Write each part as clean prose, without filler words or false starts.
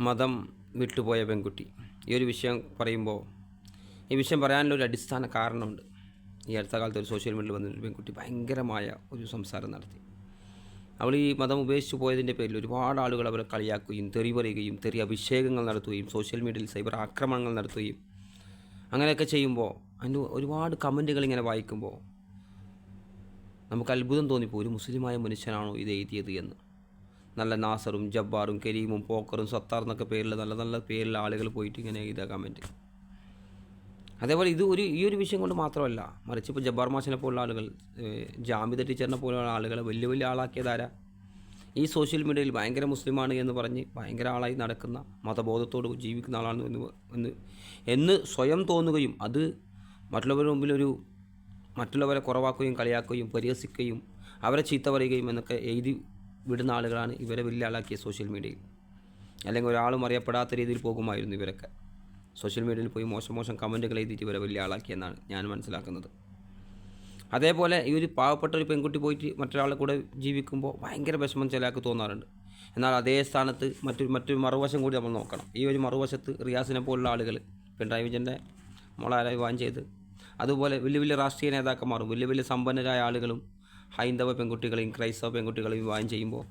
മതം വിട്ടുപോയ പെൺകുട്ടി. ഈ ഒരു വിഷയം പറയുമ്പോൾ ഈ വിഷയം പറയാനുള്ളൊരു അടിസ്ഥാന കാരണമുണ്ട്. ഈ അടുത്ത കാലത്ത് ഒരു സോഷ്യൽ മീഡിയയിൽ വന്നൊരു പെൺകുട്ടി ഭയങ്കരമായ ഒരു സംസാരം നടത്തി. അവൾ ഈ മതം ഉപേക്ഷിച്ച് പോയതിൻ്റെ പേരിൽ ഒരുപാട് ആളുകൾ അവരെ കളിയാക്കുകയും തെറി പറയുകയും തെറി അഭിഷേകങ്ങൾ നടത്തുകയും സോഷ്യൽ മീഡിയയിൽ സൈബർ ആക്രമണങ്ങൾ നടത്തുകയും അങ്ങനെയൊക്കെ ചെയ്യുമ്പോൾ അതിൻ്റെ ഒരുപാട് കമൻറ്റുകൾ ഇങ്ങനെ വായിക്കുമ്പോൾ നമുക്ക് അത്ഭുതം തോന്നിപ്പോൾ, ഒരു മുസ്ലിമായ മനുഷ്യനാണോ ഇത് എഴുതിയത് എന്ന്. നല്ല നാസറും ജബ്ബാറും കരീമും പോക്കറും സത്താർ എന്നൊക്കെ പേരിൽ നല്ല നല്ല പേരിൽ ആളുകൾ പോയിട്ട് ഇങ്ങനെ എഴുതുക കമൻറ്റ്. അതേപോലെ ഈ ഒരു വിഷയം കൊണ്ട് മാത്രമല്ല, മറിച്ച് ഇപ്പോൾ ജബ്ബാർ മാഷിനെ പോലുള്ള ആളുകൾ, ജാമിദ ടീച്ചറിനെ പോലുള്ള ആളുകളെ വലിയ വലിയ ആളാക്കിയതാരാ? ഈ സോഷ്യൽ മീഡിയയിൽ ഭയങ്കര മുസ്ലിമാണ് എന്ന് പറഞ്ഞ് ഭയങ്കര ആളായി നടക്കുന്ന, മതബോധത്തോട് ജീവിക്കുന്ന ആളാണ് എന്ന് സ്വയം തോന്നുകയും അത് മറ്റുള്ളവരുടെ മുമ്പിൽ മറ്റുള്ളവരെ കുറവാക്കുകയും കളിയാക്കുകയും പരിഹസിക്കുകയും അവരെ ചീത്ത പറയുകയും എന്നൊക്കെ എഴുതി വിടുന്ന ആളുകളാണ് ഇവരെ വലിയ ആളാക്കിയ സോഷ്യൽ മീഡിയയിൽ. അല്ലെങ്കിൽ ഒരാളും അറിയപ്പെടാത്ത രീതിയിൽ പോകുമായിരുന്നു ഇവരൊക്കെ. സോഷ്യൽ മീഡിയയിൽ പോയി മോശം കമൻറ്റുകൾ എഴുതിയിട്ട് ഇവരെ വലിയ ആളാക്കിയെന്നാണ് ഞാൻ മനസ്സിലാക്കുന്നത്. അതേപോലെ ഈ ഒരു പാവപ്പെട്ട ഒരു പെൺകുട്ടി പോയിട്ട് മറ്റൊരാളെ കൂടെ ജീവിക്കുമ്പോൾ ഭയങ്കര വിഷമം ചിലയാൾക്ക് തോന്നാറുണ്ട്. എന്നാൽ അതേ സ്ഥാനത്ത് മറ്റൊരു മറുവശം കൂടി നമ്മൾ നോക്കണം. ഈ ഒരു മറുവശത്ത് റിയാസിനെ പോലുള്ള ആളുകൾ, പിണറായി വിജയൻ്റെ മോളാരെ വിവാഹം ചെയ്ത്, അതുപോലെ വലിയ വലിയ രാഷ്ട്രീയ നേതാക്കന്മാരും വലിയ വലിയ സമ്പന്നരായ ആളുകളും ഹൈന്ദവ പെൺകുട്ടികളെയും ക്രൈസ്തവ പെൺകുട്ടികളെയും വിവാഹം ചെയ്യുമ്പോൾ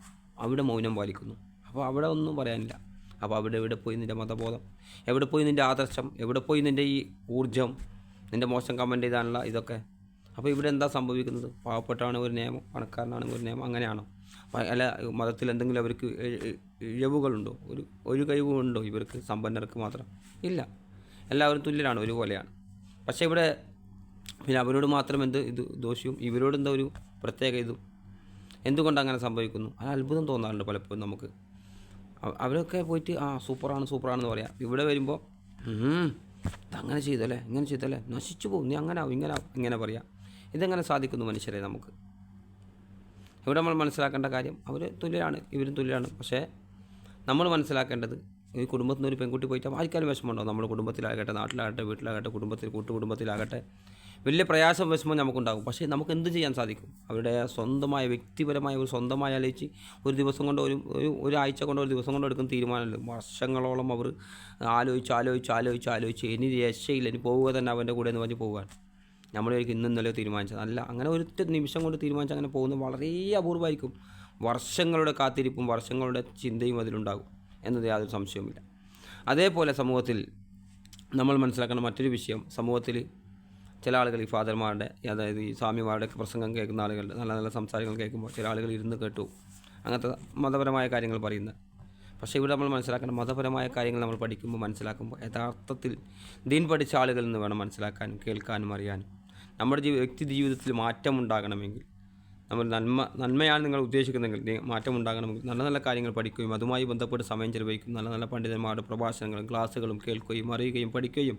അവിടെ മൗനം പാലിക്കുന്നു. അപ്പോൾ അവിടെ ഒന്നും പറയാനില്ല. അപ്പോൾ എവിടെ പോയി നിൻ്റെ മതബോധം, എവിടെ പോയി നിൻ്റെ ആദർശം, എവിടെ പോയി നിൻ്റെ ഈ ഊർജ്ജം, നിൻ്റെ മോശം കമൻറ്റ് ചെയ്താനുള്ള ഇതൊക്കെ? അപ്പോൾ ഇവിടെ എന്താ സംഭവിക്കുന്നത്? പാവപ്പെട്ടാണെങ്കിൽ ഒരു നിയമം, പണക്കാരനാണെങ്കിൽ ഒരു നിയമം, അങ്ങനെയാണോ? അല്ല, മതത്തിൽ എന്തെങ്കിലും അവർക്ക് ഇഴവുകളുണ്ടോ? ഒരു കഴിവുണ്ടോ ഇവർക്ക്? സമ്പന്നർക്ക് മാത്രം ഇല്ല, എല്ലാവരും തുല്യരാണ്, ഒരുപോലെയാണ്. പക്ഷേ ഇവിടെ പിന്നെ അവരോട് മാത്രം ഇത് ദോഷവും, ഇവരോട് എന്താ ഒരു പ്രത്യേക ഇതും? എന്തുകൊണ്ട് അങ്ങനെ സംഭവിക്കുന്നു? അത് അത്ഭുതം തോന്നാറുണ്ട് പലപ്പോഴും നമുക്ക്. അവരൊക്കെ പോയിട്ട് സൂപ്പറാണെന്ന് പറയാം. ഇവിടെ വരുമ്പോൾ അങ്ങനെ ചെയ്തല്ലേ, ഇങ്ങനെ ചെയ്തല്ലേ, നശിച്ചു പോകും, നീ അങ്ങനാവും ഇങ്ങനെ പറയാം. ഇതെങ്ങനെ സാധിക്കുന്നു മനുഷ്യരെ നമുക്ക്? ഇവിടെ നമ്മൾ മനസ്സിലാക്കേണ്ട കാര്യം, അവർ തുല്യരാണ്, ഇവരും തുല്യരാണ്. പക്ഷേ നമ്മൾ മനസ്സിലാക്കേണ്ടത്, ഈ കുടുംബത്തിൽ നിന്ന് ഒരു പെൺകുട്ടി പോയിട്ട് ആർക്കാലും വിഷമമുണ്ടാവും. നമ്മുടെ കുടുംബത്തിലാകട്ടെ, നാട്ടിലാകട്ടെ, വീട്ടിലാകട്ടെ, കൂട്ടുകുടുംബത്തിലാകട്ടെ, വലിയ പ്രയാസം വിഷമം നമുക്കുണ്ടാകും. പക്ഷേ നമുക്ക് എന്ത് ചെയ്യാൻ സാധിക്കും? അവരുടെ സ്വന്തമായ വ്യക്തിപരമായ സ്വന്തമായി ആലോചിച്ച് ഒരു ദിവസം കൊണ്ടോ ഒരാഴ്ച കൊണ്ടോ ഒരു ദിവസം കൊണ്ടോ എടുക്കുന്ന തീരുമാനമല്ല. വർഷങ്ങളോളം അവർ ആലോചിച്ച് ഇനി രക്ഷയില്ല, ഇനി പോവുക തന്നെ അവൻ്റെ കൂടെ എന്ന് പറഞ്ഞ് പോവുകയാണ്. നമ്മളൊരിക്കലും ഇന്നലെ തീരുമാനിച്ചത് അല്ല. അങ്ങനെ ഒരൊറ്റ നിമിഷം കൊണ്ട് തീരുമാനിച്ച് അങ്ങനെ പോകുന്നത് വളരെ അപൂർവമായിരിക്കും. വർഷങ്ങളുടെ കാത്തിരിപ്പും വർഷങ്ങളുടെ ചിന്തയും അതിലുണ്ടാകും എന്നത് യാതൊരു സംശയവുമില്ല. അതേപോലെ സമൂഹത്തിൽ നമ്മൾ മനസ്സിലാക്കേണ്ട മറ്റൊരു വിഷയം, സമൂഹത്തിൽ ചില ആളുകൾ ഈ ഫാദർമാരുടെ, അതായത് ഈ സ്വാമിമാരുടെ പ്രസംഗം കേൾക്കുന്ന ആളുകളുടെ നല്ല നല്ല സംസാരങ്ങൾ കേൾക്കുമ്പോൾ ചില ആളുകൾ ഇരുന്ന് കേട്ടു അങ്ങനത്തെ മതപരമായ കാര്യങ്ങൾ പറയുന്നത്. പക്ഷേ ഇവിടെ നമ്മൾ മനസ്സിലാക്കേണ്ട, മതപരമായ കാര്യങ്ങൾ നമ്മൾ പഠിക്കുമ്പോൾ മനസ്സിലാക്കുമ്പോൾ യഥാർത്ഥത്തിൽ ദീൻ പഠിച്ച ആളുകളിൽ നിന്ന് വേണം മനസ്സിലാക്കാനും കേൾക്കാനും അറിയാനും. നമ്മുടെ വ്യക്തി ജീവിതത്തിൽ മാറ്റമുണ്ടാകണമെങ്കിൽ, നമ്മൾ നന്മയാണ് നിങ്ങൾ ഉദ്ദേശിക്കുന്നതെങ്കിൽ മാറ്റം ഉണ്ടാകണമെങ്കിൽ നല്ല നല്ല കാര്യങ്ങൾ പഠിക്കുകയും അതുമായി ബന്ധപ്പെട്ട് സമയം ചെലവഴിക്കും നല്ല നല്ല പണ്ഡിതന്മാരുടെ പ്രഭാഷണങ്ങളും ക്ലാസ്സുകളും കേൾക്കുകയും അറിയുകയും പഠിക്കുകയും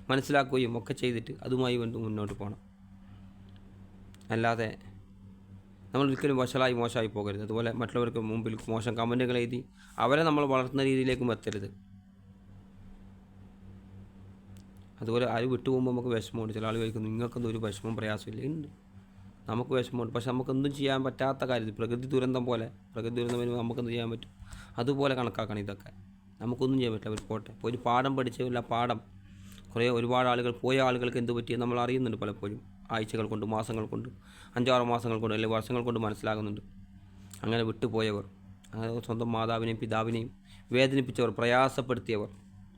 മനസ്സിലാക്കുകയും ഒക്കെ ചെയ്തിട്ട് അതുമായി മുന്നോട്ട് പോകണം. അല്ലാതെ നമ്മൾ ഒരിക്കലും മോശമായി പോകരുത്. അതുപോലെ മറ്റുള്ളവർക്ക് മുമ്പിൽ മോശം കമൻറ്റുകൾ എഴുതി അവരെ നമ്മൾ വളർത്തുന്ന രീതിയിലേക്കും എത്തരുത്. അതുപോലെ ആര് വിട്ടുപോകുമ്പോൾ നമുക്ക് വിഷമമുണ്ട്. ചില ആൾ കഴിക്കുന്നു, നിങ്ങൾക്കൊന്നും ഒരു വിഷമവും പ്രയാസമില്ല. ഉണ്ട്, നമുക്ക് വിഷമമുണ്ട്. പക്ഷെ നമുക്കൊന്നും ചെയ്യാൻ പറ്റാത്ത കാര്യത്തിൽ പ്രകൃതി ദുരന്തം വരുമ്പോൾ നമുക്കെന്ത് ചെയ്യാൻ പറ്റും? അതുപോലെ കണക്കാക്കണം ഇതൊക്കെ. നമുക്കൊന്നും ചെയ്യാൻ പറ്റില്ല. അവർ പോട്ടെ, ഒരു പാഠം പഠിച്ചില്ല, പാഠം ഒരുപാട് ആളുകൾ പോയ ആളുകൾക്ക് എന്ത് പറ്റിയെന്ന് നമ്മൾ അറിയുന്നുണ്ട്. പലപ്പോഴും ആഴ്ചകൾ കൊണ്ട്, മാസങ്ങൾ കൊണ്ട്, 5-6 മാസങ്ങൾ കൊണ്ട്, അല്ലെങ്കിൽ വർഷങ്ങൾ കൊണ്ട് മനസ്സിലാകുന്നുണ്ട്. അങ്ങനെ വിട്ടുപോയവർ, അങ്ങനെ സ്വന്തം മാതാവിനെയും പിതാവിനെയും വേദനിപ്പിച്ചവർ, പ്രയാസപ്പെടുത്തിയവർ,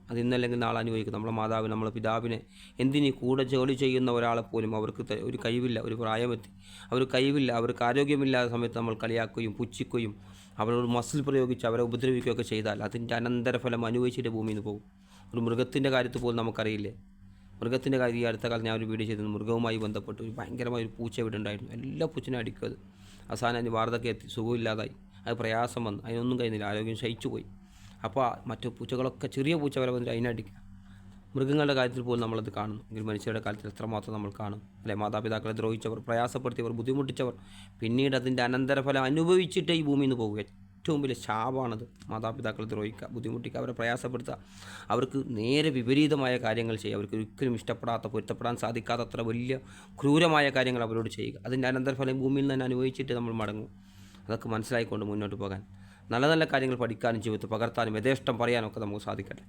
അത് ഇന്നല്ലെങ്കിൽ നാളെ അനുഭവിക്കും. നമ്മളെ മാതാവിനെ, നമ്മളെ പിതാവിനെ, എന്തിന് കൂടെ ജോലി ചെയ്യുന്ന ഒരാളെപ്പോലും അവർക്ക് ഒരു കഴിവില്ല, ഒരു പ്രായമെത്തി, അവർക്ക് ആരോഗ്യമില്ലാത്ത സമയത്ത് നമ്മൾ കളിയാക്കുകയും പുച്ഛിക്കുകയും അവരോട് മസിൽ പ്രയോഗിച്ച് അവരെ ഉപദ്രവിക്കുകയൊക്കെ ചെയ്താൽ അതിൻ്റെ അനന്തരഫലം അനുഭവിച്ചിട്ട് ഭൂമിയിൽ നിന്ന് പോകും. ഒരു മൃഗത്തിൻ്റെ കാര്യത്തിൽ പോലും നമുക്കറിയില്ലേ? മൃഗത്തിൻ്റെ കാര്യം ഈ അടുത്ത കാലത്ത് ഞാൻ ഒരു വീഡിയോ ചെയ്തിരുന്നു. മൃഗവുമായി ബന്ധപ്പെട്ട് ഒരു ഭയങ്കരമായ ഒരു പൂച്ച ഇവിടെ ഉണ്ടായിരുന്നു. എല്ലാ പൂച്ചനെ അടിക്കും. അത് അവസാനം അതിന് വാർദ്ധക്യം എത്തി, സുഖമില്ലാതായി, അത് പ്രയാസം വന്നു, അതിനൊന്നും കഴിയുന്നില്ല, ആരോഗ്യം ക്ഷയിച്ചു പോയി. അപ്പോൾ മറ്റു പൂച്ചകളൊക്കെ, ചെറിയ പൂച്ച വരെ വന്നിട്ട് അതിനടിക്കുക. മൃഗങ്ങളുടെ കാര്യത്തിൽ പോലും നമ്മളത് കാണുന്നു. എങ്കിൽ മനുഷ്യരുടെ കാര്യത്തിൽ എത്രമാത്രം നമ്മൾ കാണും അല്ലെ? മാതാപിതാക്കളെ ദ്രോഹിച്ചവർ, പ്രയാസപ്പെടുത്തിയവർ, ബുദ്ധിമുട്ടിച്ചവർ പിന്നീട് അതിൻ്റെ അനന്തരഫലം അനുഭവിച്ചിട്ടേ ഈ ഭൂമിയിൽ നിന്ന് പോകുക. ഏറ്റവും വലിയ ശാപമാണത്. മാതാപിതാക്കളെ ദ്രോഹിക്കുക, ബുദ്ധിമുട്ടിക്കുക, അവരെ പ്രയാസപ്പെടുത്തുക, അവർക്ക് നേരെ വിപരീതമായ കാര്യങ്ങൾ ചെയ്യുക, അവർക്ക് ഒരിക്കലും പൊരുത്തപ്പെടാൻ സാധിക്കാത്തത്ര വലിയ ക്രൂരമായ കാര്യങ്ങൾ അവരോട് ചെയ്യുക. അതിൻ്റെ അനന്തരഫലം ഭൂമിയിൽ നിന്ന് തന്നെ അനുഭവിച്ചിട്ട് നമ്മൾ മടങ്ങും. അതൊക്കെ മനസ്സിലായിക്കൊണ്ട് മുന്നോട്ട് പോകാൻ നല്ല നല്ല കാര്യങ്ങൾ പഠിക്കാനും ജീവിതത്തിൽ പകർത്താനും യഥേഷ്ടം പറയാനൊക്കെ നമുക്ക് സാധിക്കട്ടെ.